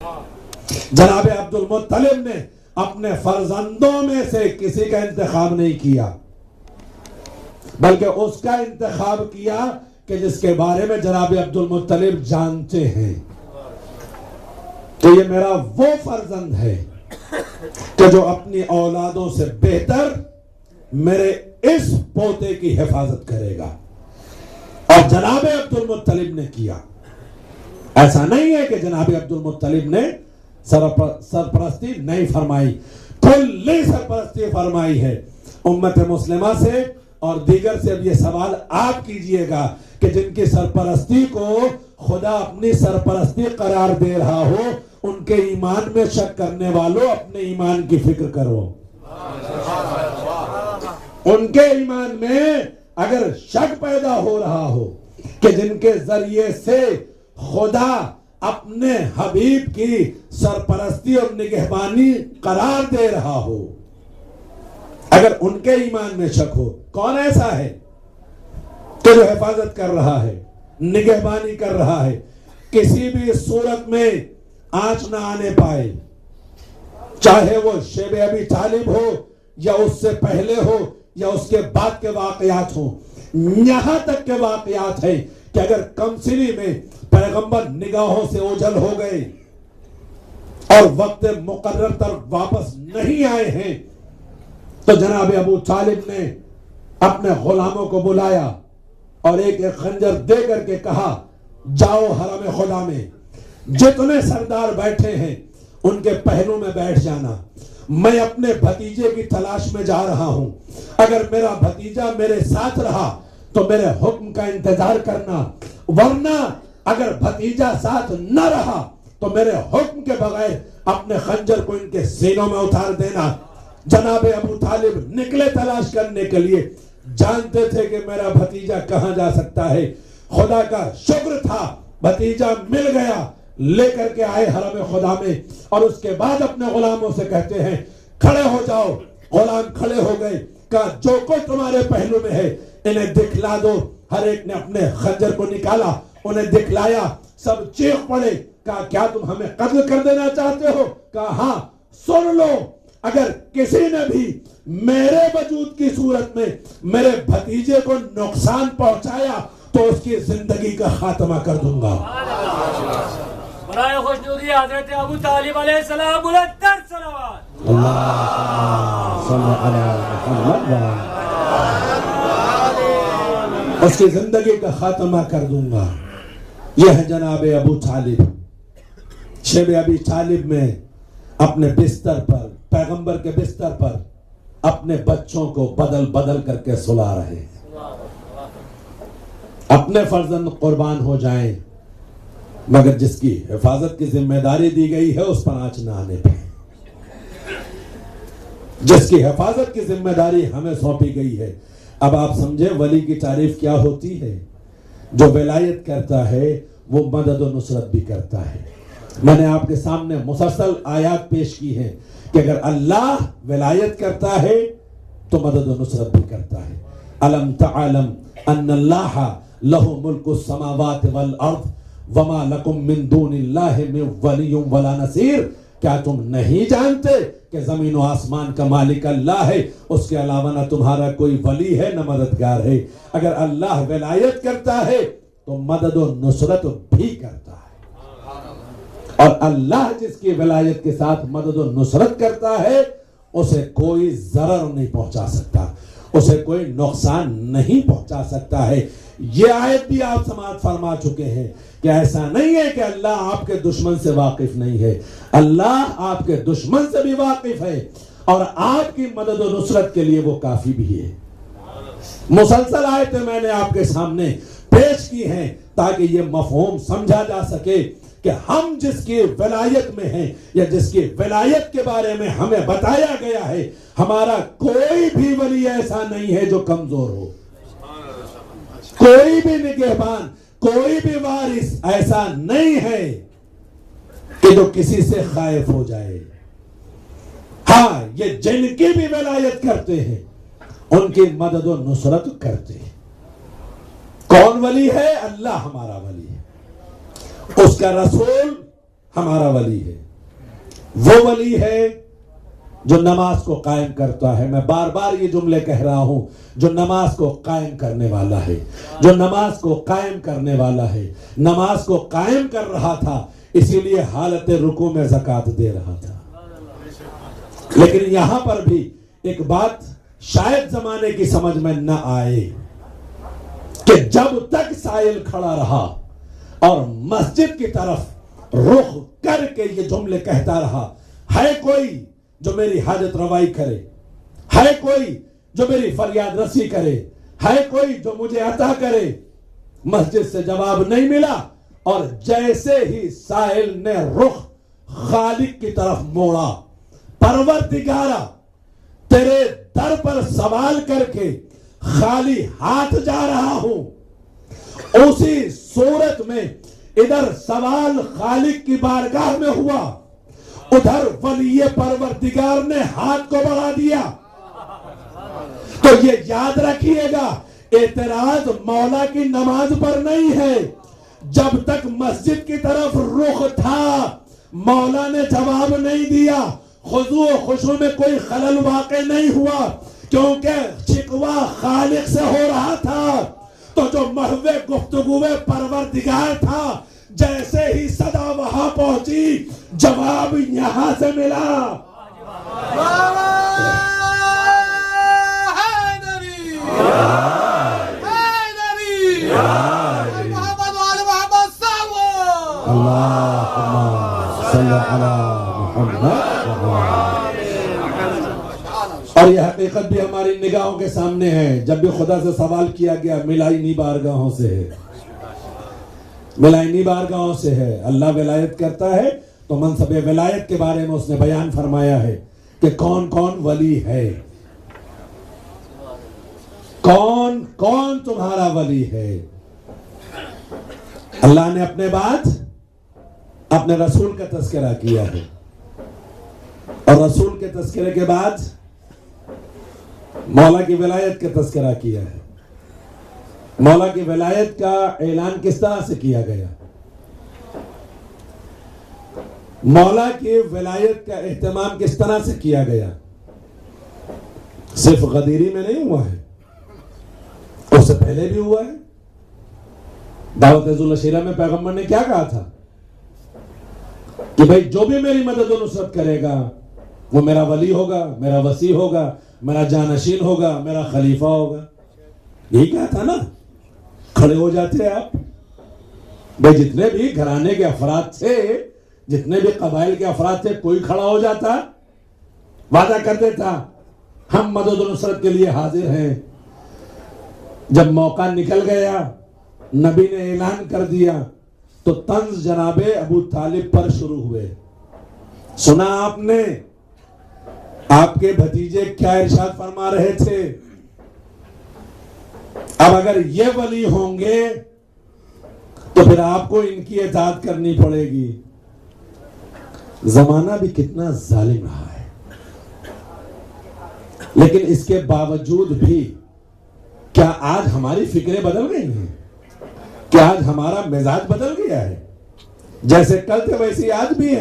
جناب عبد المطلب نے اپنے فرزندوں میں سے کسی کا انتخاب نہیں کیا، بلکہ اس کا انتخاب کیا کہ جس کے بارے میں جناب عبد المطلب جانتے ہیں کہ یہ میرا وہ فرزند ہے کہ جو اپنی اولادوں سے بہتر میرے اس پوتے کی حفاظت کرے گا، اور جناب عبد المطلب نے کیا۔ ایسا نہیں ہے کہ جناب عبد المطلب نے سرپرستی نہیں فرمائی، کلی سرپرستی فرمائی ہے امت مسلمہ سے، اور دیگر سے اب یہ سوال آپ کیجئے گا کہ جن کی سرپرستی کو خدا اپنی سرپرستی قرار دے رہا ہو، ان کے ایمان میں شک کرنے والوں اپنے ایمان کی فکر کرو۔ ان کے ایمان میں اگر شک پیدا ہو رہا ہو کہ جن کے ذریعے سے خدا اپنے حبیب کی سرپرستی اور نگہبانی قرار دے رہا ہو، اگر ان کے ایمان میں شک ہو، کون ایسا ہے کہ جو حفاظت کر رہا ہے، نگہبانی کر رہا ہے، کسی بھی صورت میں آنچ نہ آنے پائے، چاہے وہ شیب ابی طالب ہو یا اس سے پہلے ہو یا اس کے بعد کے واقعات ہوں، یہاں تک کے واقعات ہیں کہ اگر کمسلی میں پیغمبر نگاہوں سے اوجھل ہو گئے اور وقت مقرر تک واپس نہیں آئے ہیں، تو جناب ابو طالب نے اپنے غلاموں کو بلایا اور ایک ایک خنجر دے کر کے کہا، جاؤ حرم خدا میں جتنے سردار بیٹھے ہیں ان کے پہلو میں بیٹھ جانا، میں اپنے بھتیجے کی تلاش میں جا رہا ہوں، اگر میرا بھتیجا میرے ساتھ رہا تو میرے حکم کا انتظار کرنا، ورنہ اگر بھتیجا ساتھ نہ رہا تو میرے حکم کے بغیر اپنے خنجر کو ان کے سینوں میں اتار دینا۔ جناب ابو طالب نکلے تلاش کرنے کے لیے، جانتے تھے کہ میرا بھتیجا کہاں جا سکتا ہے، خدا کا شکر تھا بھتیجا مل گیا، لے کر کے آئے حرم خدا میں، اور اس کے بعد اپنے غلاموں سے کہتے ہیں کھڑے ہو جاؤ۔ غلام کھڑے ہو گئے، کہا جو کوئی تمہارے پہلو میں ہے انہیں دکھلا دو۔ ہر ایک نے اپنے خنجر کو نکالا، انہیں دکھلایا، سب چیخ پڑے، کہا کیا تم ہمیں قتل کر دینا چاہتے ہو؟ کہا ہاں، سن لو، اگر کسی نے بھی میرے وجود کی صورت میں میرے بھتیجے کو نقصان پہنچایا تو اس کی زندگی کا خاتمہ کر دوں گا۔ برائے خوشنودی حضرت ابو طالب علیہ السلام، بلند تر صلوات۔ اللہ صلی علی محمد، اس کی زندگی کا خاتمہ کر دوں گا۔ یہ ہے جناب ابو طالب، شیب ابی طالب میں اپنے بستر پر، پیغمبر کے بستر پر اپنے بچوں کو بدل بدل کر کے سلا رہے، اپنے فرزند قربان ہو جائیں، مگر جس کی حفاظت کی ذمہ داری دی گئی ہے اس پر آنچ نہ آنے پہ، جس کی حفاظت کی ذمہ داری ہمیں سونپی گئی ہے۔ اب آپ سمجھیں ولی کی تعریف کیا ہوتی ہے؟ جو ولایت کرتا ہے وہ مدد و نصرت بھی کرتا ہے۔ میں نے آپ کے سامنے مسلسل آیات پیش کی ہیں کہ اگر اللہ ولایت کرتا ہے تو مدد و نصرت بھی کرتا ہے۔ الم تعلم ان اللہ لہ ملک السماوات والارض وما لکم من دون اللہ من ولی ولا نصیر، کیا تم نہیں جانتے کہ زمین و آسمان کا مالک اللہ ہے، اس کے علاوہ نہ تمہارا کوئی ولی ہے نہ مددگار ہے۔ اگر اللہ ولایت کرتا ہے تو مدد و نصرت بھی کرتا ہے، اور اللہ جس کی ولایت کے ساتھ مدد و نصرت کرتا ہے اسے کوئی ضرر نہیں پہنچا سکتا، اسے کوئی نقصان نہیں پہنچا سکتا ہے۔ یہ آیت بھی آپ سماعت فرما چکے ہیں کہ ایسا نہیں ہے کہ اللہ آپ کے دشمن سے واقف نہیں ہے، اللہ آپ کے دشمن سے بھی واقف ہے، اور آپ کی مدد و نصرت کے لیے وہ کافی بھی ہے۔ مسلسل آیتیں میں نے آپ کے سامنے پیش کی ہیں تاکہ یہ مفہوم سمجھا جا سکے کہ ہم جس کی ولایت میں ہیں یا جس کی ولایت کے بارے میں ہمیں بتایا گیا ہے، ہمارا کوئی بھی ولی ایسا نہیں ہے جو کمزور ہو، کوئی بھی نگہبان، کوئی بھی وارث ایسا نہیں ہے کہ جو کسی سے خائف ہو جائے۔ ہاں، یہ جن کی بھی ولایت کرتے ہیں ان کی مدد و نصرت کرتے ہیں۔ کون ولی ہے؟ اللہ ہمارا ولی ہے، اس کا رسول ہمارا ولی ہے. وہ ولی ہے جو نماز کو قائم کرتا ہے. میں بار بار یہ جملے کہہ رہا ہوں, جو نماز کو قائم کرنے والا ہے, جو نماز کو قائم کرنے والا ہے. نماز کو قائم کر رہا تھا, اسی لیے حالت رکوع میں زکوٰۃ دے رہا تھا. لیکن یہاں پر بھی ایک بات شاید زمانے کی سمجھ میں نہ آئے کہ جب تک سائل کھڑا رہا اور مسجد کی طرف رخ کر کے یہ جملے کہتا رہا, ہے کوئی جو میری حاجت روائی کرے, ہے کوئی جو میری فریاد رسی کرے, ہے کوئی جو مجھے عطا کرے, مسجد سے جواب نہیں ملا. اور جیسے ہی سائل نے رخ خالق کی طرف موڑا, پروردگارا تیرے در پر سوال کر کے خالی ہاتھ جا رہا ہوں, اسی صورت میں ادھر سوال خالق کی بارگاہ میں ہوا, ادھر ولی پروردگار نے ہاتھ کو بڑھا دیا. تو یہ یاد رکھیے گا, اعتراض مولا کی نماز پر نہیں ہے. جب تک مسجد کی طرف رخ تھا, مولا نے جواب نہیں دیا, خضوع و خشوع میں کوئی خلل واقع نہیں ہوا, کیونکہ شکوہ خالق سے ہو رہا تھا. تو جو محو گفتگو پروردگار تھا, جیسے ہی صدا وہاں پہنچی, جواب یہاں سے ملا. اور یہ حقیقت بھی ہماری نگاہوں کے سامنے ہے. جب بھی خدا سے سوال کیا گیا, ملا ہی نہیں بارگاہوں سے ہے, ملا ہی نہیں بارگاہوں سے ہے. اللہ ولایت کرتا ہے تو منصب ولایت کے بارے میں اس نے بیان فرمایا ہے کہ کون کون ولی ہے, کون کون تمہارا ولی ہے. اللہ نے اپنے بعد اپنے رسول کا تذکرہ کیا ہے, اور رسول کے تذکرے کے بعد مولا کی ولایت کا تذکرہ کیا ہے. مولا کی ولایت کا اعلان کس طرح سے کیا گیا؟ مولا کی ولایت کا اہتمام کس طرح سے کیا گیا؟ صرف غدیری میں نہیں ہوا ہے, اس سے پہلے بھی ہوا ہے. دعوت ذوالشیرہ میں پیغمبر نے کیا کہا تھا کہ بھائی جو بھی میری مدد و نصرت کرے گا وہ میرا ولی ہوگا, میرا وصی ہوگا, میرا جانشین ہوگا, میرا خلیفہ ہوگا. یہی کہا تھا نا. کھڑے ہو جاتے ہیں آپ بھائی, جتنے بھی گھرانے کے افراد تھے, جتنے بھی قبائل کے افراد تھے, کوئی کھڑا ہو جاتا, وعدہ کر دیتا ہم مدد و نصرت کے لیے حاضر ہیں. جب موقع نکل گیا, نبی نے اعلان کر دیا, تو طنز جناب ابو طالب پر شروع ہوئے. سنا آپ نے آپ کے بھتیجے کیا ارشاد فرما رہے تھے؟ اب اگر یہ ولی ہوں گے تو پھر آپ کو ان کی اطاعت کرنی پڑے گی. زمانہ بھی کتنا ظالم رہا ہے, لیکن اس کے باوجود بھی کیا آج ہماری فکریں بدل گئی ہیں؟ کیا آج ہمارا مزاج بدل گیا ہے؟ جیسے کل تھے ویسے آج بھی ہیں.